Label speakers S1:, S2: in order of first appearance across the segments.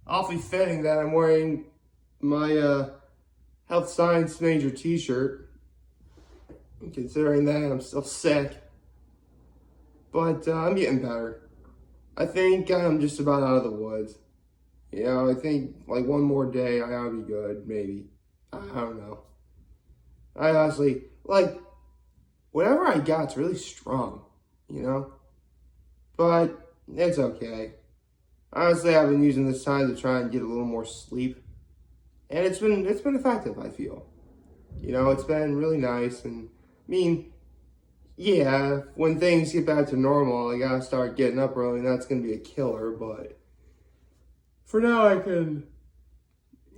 S1: awfully fitting that I'm wearing my health science major t-shirt, considering that I'm still sick. But I'm getting better. I think I'm just about out of the woods. I think like one more day I ought to be good, maybe. I don't know. I honestly, like, whatever I got's really strong, you know? But it's okay. Honestly, I've been using this time to try and get a little more sleep. And it's been effective, I feel. It's been really nice. And I mean, yeah, when things get back to normal, I gotta start getting up early, and that's gonna be a killer. But for now, I can,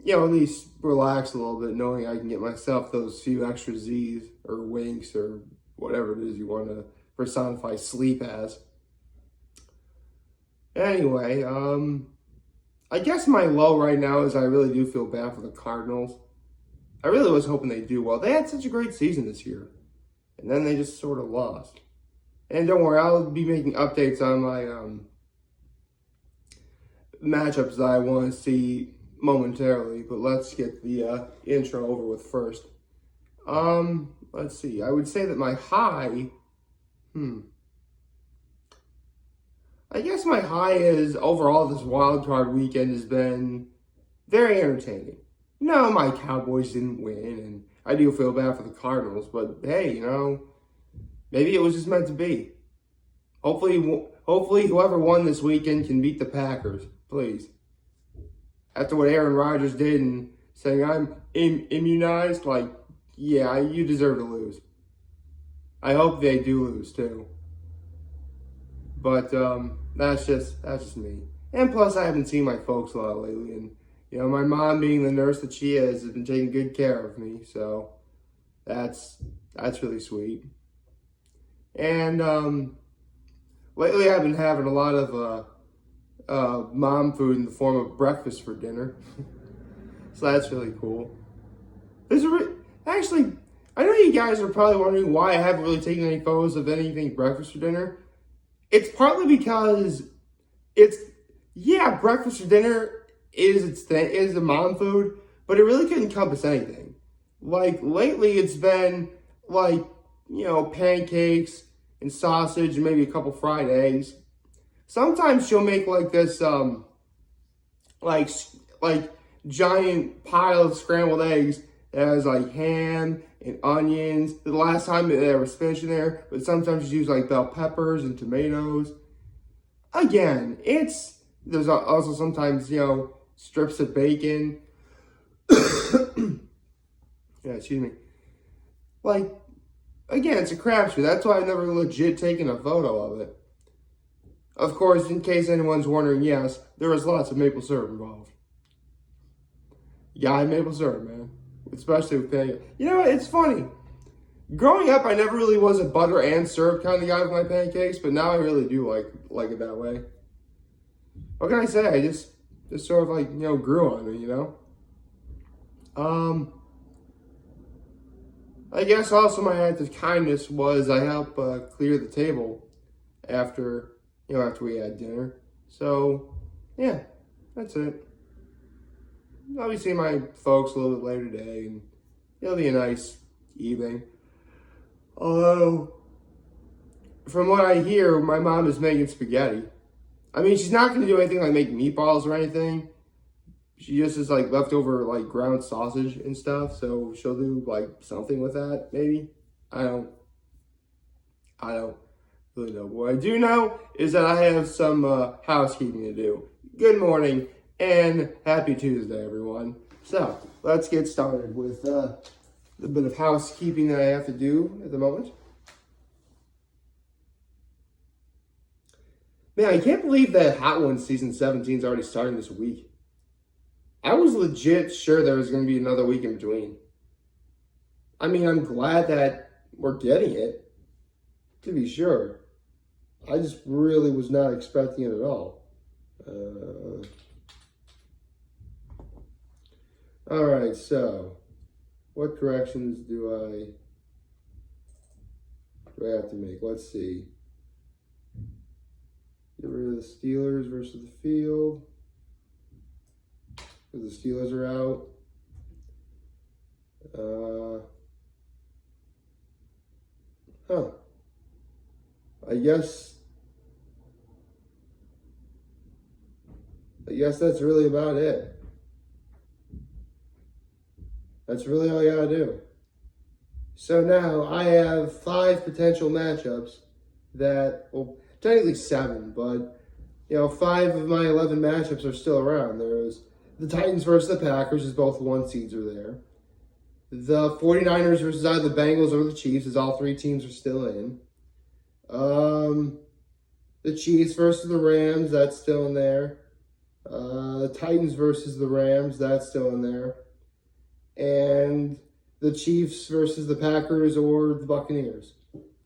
S1: at least relax a little bit, knowing I can get myself those few extra Z's or winks or whatever it is you want to personify sleep as. Anyway, I guess my low right now is I really do feel bad for the Cardinals. I really was hoping they'd do well. They had such a great season this year, and then they just sort of lost. And don't worry, I'll be making updates on my matchups that I want to see momentarily. But let's get the intro over with first. Let's see. I would say that my high, I guess my high is overall this wild card weekend has been very entertaining. No, my Cowboys didn't win, and I do feel bad for the Cardinals, but hey, maybe it was just meant to be. Hopefully, whoever won this weekend can beat the Packers, please. After what Aaron Rodgers did and saying I'm immunized, yeah, you deserve to lose. I hope they do lose too. But that's just me. And plus, I haven't seen my folks a lot lately, and my mom, being the nurse that she is, has been taking good care of me. So that's really sweet. And lately, I've been having a lot of mom food in the form of breakfast for dinner. So that's really cool. Actually, I know you guys are probably wondering why I haven't really taken any photos of anything breakfast for dinner. It's partly because breakfast for dinner is the mom food, but it really could encompass anything. Like lately, it's been pancakes and sausage and maybe a couple fried eggs. Sometimes she'll make like this like giant pile of scrambled eggs that has like ham and onions. The last time there was spinach in there, but sometimes you use like bell peppers and tomatoes. Again, there's also sometimes strips of bacon. Yeah, excuse me. Again, it's a crapshoot. That's why I've never legit taken a photo of it. Of course, in case anyone's wondering, yes, there was lots of maple syrup involved. Yeah, maple syrup, man. Especially with pancakes. It's funny. Growing up, I never really was a butter and syrup kind of guy with my pancakes, but now I really do like it that way. What can I say? I just sort of grew on me, I guess also my act of kindness was I helped clear the table after we had dinner. So, yeah, that's it. I'll be seeing my folks a little bit later today, and it'll be a nice evening. Although, from what I hear, my mom is making spaghetti. I mean, she's not going to do anything like make meatballs or anything. She just is leftover ground sausage and stuff. So she'll do something with that, maybe. I don't really know. What I do know is that I have some housekeeping to do. Good morning and happy Tuesday, everyone. So let's get started with the bit of housekeeping that I have to do at the moment. Man, I can't believe that Hot Ones season 17 is already starting this week. I was legit sure there was going to be another week in between. I mean, I'm glad that we're getting it, to be sure. I just really was not expecting it at all. All right, so what corrections do I have to make? Let's see. Get rid of the Steelers versus the field. because the Steelers are out. I guess that's really about it. That's really all you gotta do. So now I have 5 potential matchups that, well, technically 7, but 5 of my 11 matchups are still around. There's the Titans versus the Packers, as both 1 seeds are there. The 49ers versus either the Bengals or the Chiefs, as all 3 teams are still in. The Chiefs versus the Rams, that's still in there. The Titans versus the Rams, that's still in there. And the Chiefs versus the Packers or the Buccaneers.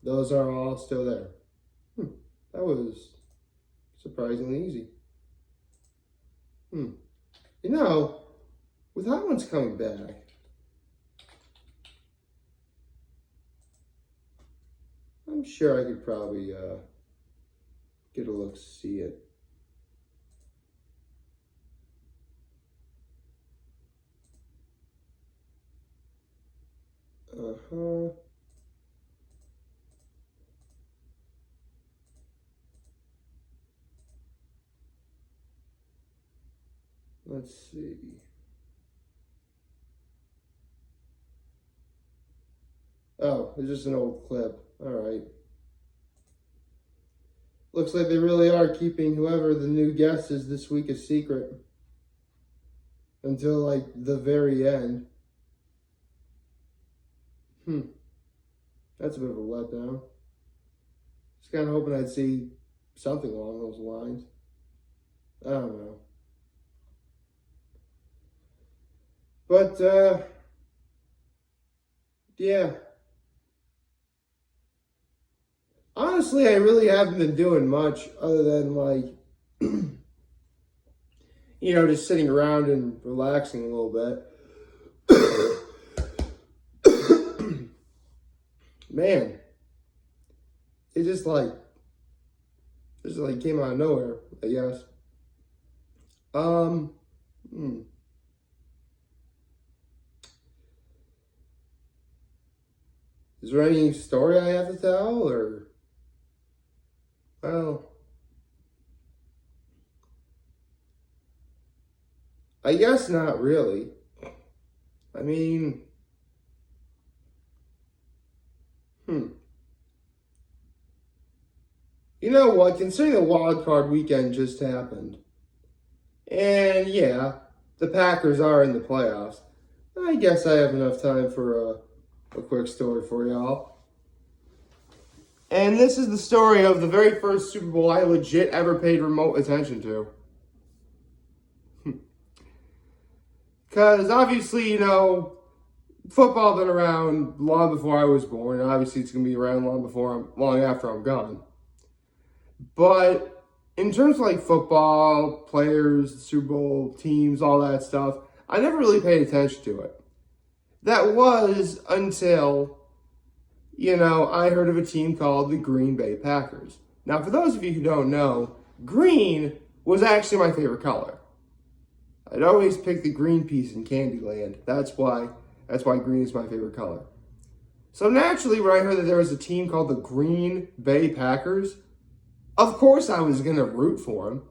S1: Those are all still there. That was surprisingly easy. With that one's coming back, I'm sure I could probably get a look to see it. Let's see. Oh, it's just an old clip. All right. Looks like they really are keeping whoever the new guest is this week a secret until like the very end. That's a bit of a letdown. Just kind of hoping I'd see something along those lines. I don't know. But, yeah. Honestly, I really haven't been doing much other than, like, just sitting around and relaxing a little bit. Man, it just came out of nowhere, I guess. Is there any story I have to tell, or? Well, I guess not really. I mean, You know what? Considering the wild card weekend just happened, and yeah, the Packers are in the playoffs, I guess I have enough time for a quick story for y'all. And this is the story of the very first Super Bowl I legit ever paid remote attention to. Because obviously, football been around long before I was born, and obviously it's going to be around long after I'm gone. But in terms of like football, players, Super Bowl, teams, all that stuff, I never really paid attention to it. That was until, I heard of a team called the Green Bay Packers. Now, for those of you who don't know, green was actually my favorite color. I'd always pick the green piece in Candyland. That's why green is my favorite color. So naturally, when I heard that there was a team called the Green Bay Packers, of course I was going to root for them.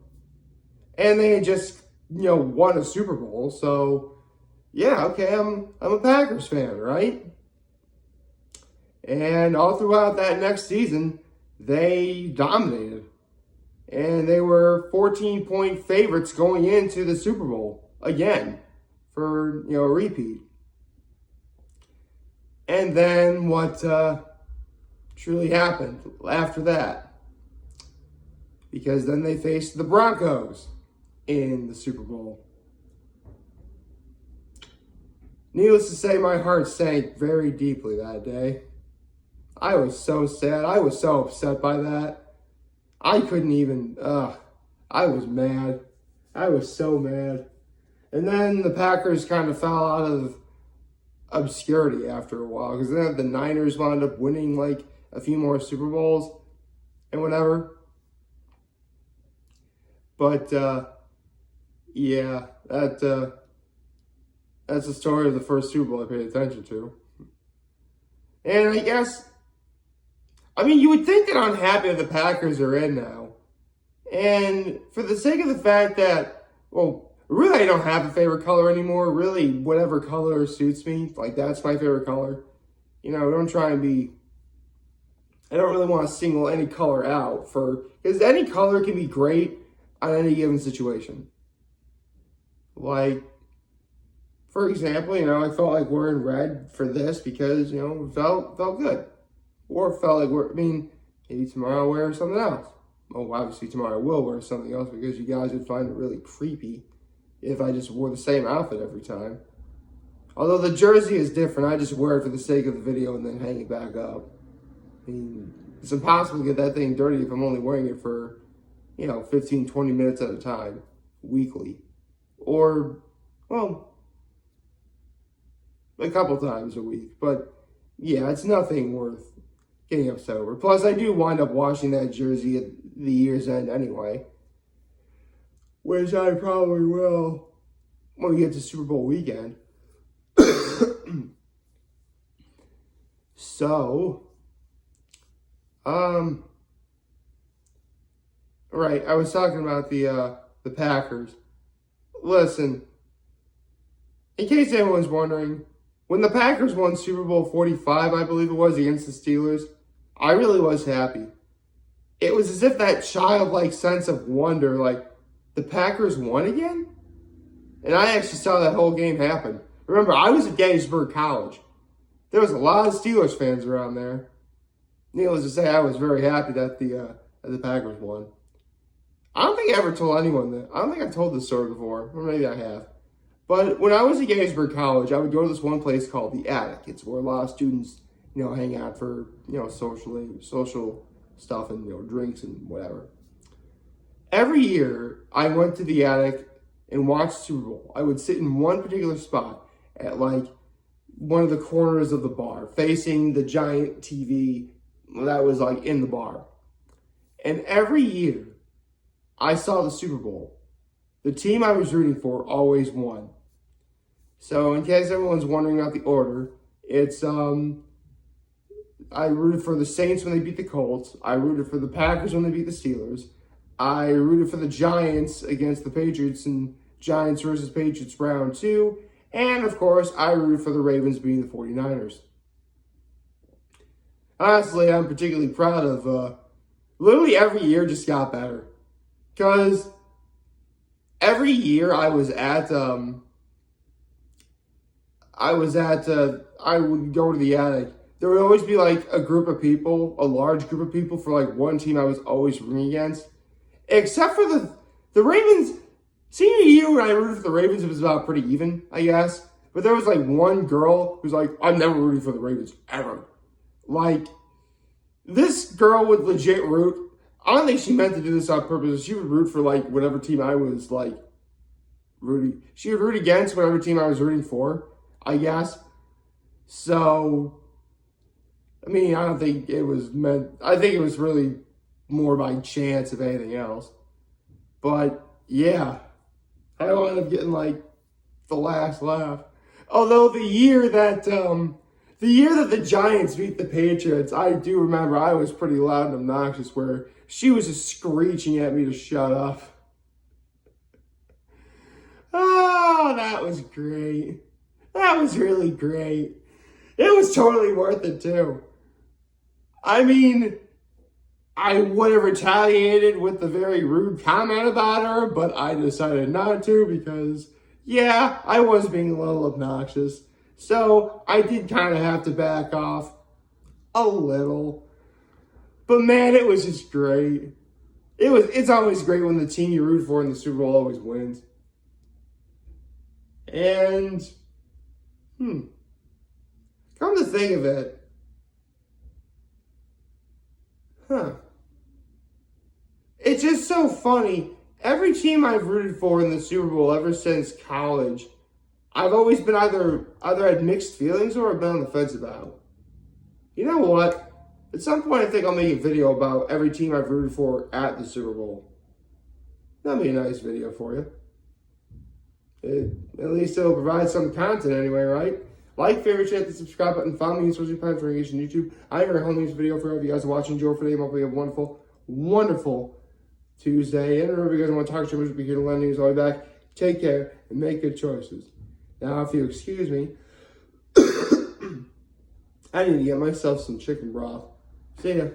S1: And they had just, won a Super Bowl. So, yeah, okay, I'm a Packers fan, right? And all throughout that next season, they dominated. And they were 14-point favorites going into the Super Bowl again for, a repeat. And then what truly happened after that? Because then they faced the Broncos in the Super Bowl. Needless to say, my heart sank very deeply that day. I was so sad. I was so upset by that. I couldn't even, I was mad. I was so mad. And then the Packers kind of fell out of obscurity after a while, because then the Niners wound up winning like a few more Super Bowls and whatever. But, yeah, that That's the story of the first Super Bowl I paid attention to. And I guess, I mean, you would think that I'm happy that the Packers are in now. And for the sake of the fact that, well, really I don't have a favorite color anymore. Really, whatever color suits me, like that's my favorite color. You know, don't try and be, I don't really want to single any color out because any color can be great on any given situation. Like, for example, you know, I felt like wearing red for this because, you know, it felt good. Or felt like maybe tomorrow I'll wear something else. Well, obviously tomorrow I will wear something else because you guys would find it really creepy if I just wore the same outfit every time. Although the jersey is different, I just wear it for the sake of the video and then hang it back up. I mean, it's impossible to get that thing dirty if I'm only wearing it for, 15, 20 minutes at a time, weekly. Or, well, a couple times a week. But, yeah, it's nothing worth getting upset over. Plus, I do wind up washing that jersey at the year's end anyway. Which I probably will when we get to Super Bowl weekend. So, right, I was talking about the Packers. Listen, in case anyone's wondering, when the Packers won Super Bowl 45, I believe it was, against the Steelers, I really was happy. It was as if that childlike sense of wonder, like, the Packers won again? And I actually saw that whole game happen. Remember, I was at Gettysburg College. There was a lot of Steelers fans around there. Needless to say, I was very happy that the Packers won. I don't think I ever told anyone that. I don't think I've told this story before, or maybe I have. But when I was at Gettysburg College, I would go to this one place called the Attic. It's where a lot of students, hang out for, social stuff and, drinks and whatever. Every year, I went to the Attic and watched Super Bowl. I would sit in one particular spot at, one of the corners of the bar, facing the giant TV that was, in the bar. And every year, I saw the Super Bowl. The team I was rooting for always won. So, in case everyone's wondering about the order, it's, I rooted for the Saints when they beat the Colts. I rooted for the Packers when they beat the Steelers. I rooted for the Giants against the Patriots in Giants versus Patriots round 2. And, of course, I rooted for the Ravens beating the 49ers. Honestly, I'm particularly proud of, literally every year just got better. Because every year I would go to the Attic. There would always be, a group of people, a large group of people for, one team I was always rooting against. Except for the Ravens. Senior year when I rooted for the Ravens, it was about pretty even, I guess. But there was, one girl who's I'm never rooting for the Ravens, ever. This girl would legit root. I don't think she meant to do this on purpose. She would root for, whatever team I was, rooting. She would root against whatever team I was rooting for, I guess. So, I mean, I don't think it was meant. I think it was really more by chance, if anything else. But, yeah. I wound up getting, the last laugh. Although the year that the Giants beat the Patriots, I do remember I was pretty loud and obnoxious where she was just screeching at me to shut up. Oh, that was great. That was really great. It was totally worth it, too. I mean, I would have retaliated with a very rude comment about her, but I decided not to because, yeah, I was being a little obnoxious. So I did kind of have to back off a little. But man, it was just great. It's always great when the team you root for in the Super Bowl always wins. And, come to think of it, it's just so funny. Every team I've rooted for in the Super Bowl ever since college, I've always been either had mixed feelings or I've been on the fence about. You know what? At some point, I think I'll make a video about every team I've rooted for at the Super Bowl. That'll be a nice video for you. At least it'll provide some content anyway, right? Like, favorite, share, hit the subscribe button. Follow me on social notifications on YouTube. I have a home video for all of you guys watching. Enjoy for today. Hope you have a wonderful, wonderful Tuesday. And remember, if you guys want to talk to me, we'll be here to learn news all the way back. Take care and make good choices. Now, if you excuse me, I need to get myself some chicken broth. See ya.